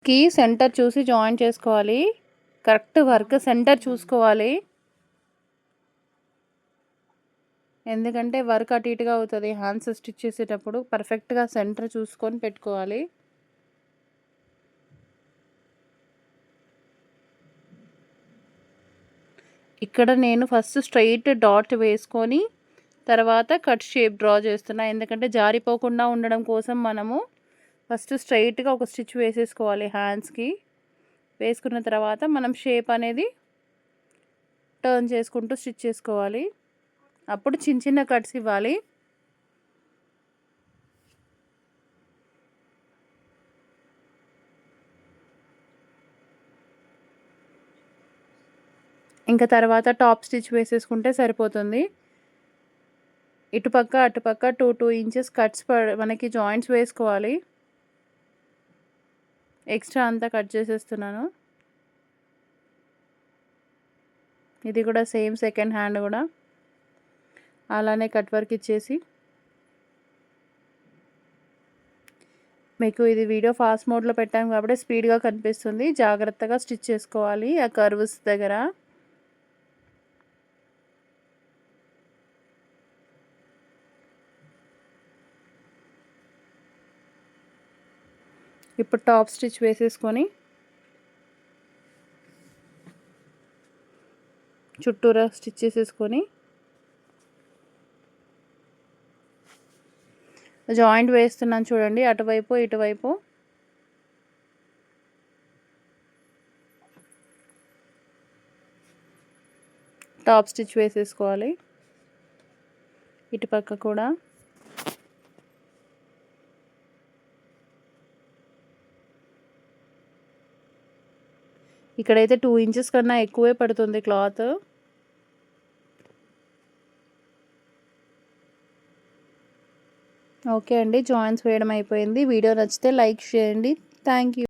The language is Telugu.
వర్క్కి సెంటర్ చూసి జాయిన్ చేసుకోవాలి. కరెక్ట్ వర్క్ సెంటర్ చూసుకోవాలి, ఎందుకంటే వర్క్ అటు ఇటుగా అవుతుంది. హ్యాండ్స్ స్టిచ్ చేసేటప్పుడు పర్ఫెక్ట్గా సెంటర్ చూసుకొని పెట్టుకోవాలి. ఇక్కడ నేను ఫస్ట్ స్ట్రైట్ డాట్ వేసుకొని తర్వాత కట్ షేప్ డ్రా చేస్తున్నా, ఎందుకంటే జారిపోకుండా ఉండడం కోసం మనము ఫస్ట్ స్ట్రైట్గా ఒక స్టిచ్ వేసేసుకోవాలి. హ్యాండ్స్కి వేసుకున్న తర్వాత మనం షేప్ అనేది టర్న్ చేసుకుంటూ స్టిచ్ చేసుకోవాలి. అప్పుడు చిన్న చిన్న కట్స్ ఇవ్వాలి. ఇంకా తర్వాత టాప్ స్టిచ్ వేసేసుకుంటే సరిపోతుంది. ఇటుపక్క అటుపక్క 2 ఇంచెస్ కట్స్ మనకి జాయింట్స్ వేసుకోవాలి. ఎక్స్ట్రా అంతా కట్ చేసేస్తున్నాను. ఇది కూడా సేమ్ సెకండ్ హ్యాండ్ కూడా అలానే కట్ వర్క్ ఇచ్చేసి, మీకు ఇది వీడియో ఫాస్ట్ మోడ్లో పెట్టాము కాబట్టి స్పీడ్గా కనిపిస్తుంది. జాగ్రత్తగా స్టిచ్ చేసుకోవాలి ఆ కర్వ్స్ దగ్గర. ఇప్పుడు టాప్ స్టిచ్ వేసేసుకొని చుట్టూరా స్టిచ్ చేసేసుకొని జాయింట్ వేస్తున్నాను చూడండి, అటువైపు ఇటువైపు. టాప్ స్టిచ్ వేసేసుకోవాలి ఇటుపక్క కూడా. ఇక్కడైతే 2 ఇంచెస్ కన్నా ఎక్కువే పడుతుంది క్లాత్. ఓకే అండి, జాయింట్స్ వేయడం అయిపోయింది. వీడియో నచ్చితే లైక్ చేయండి. Thank you.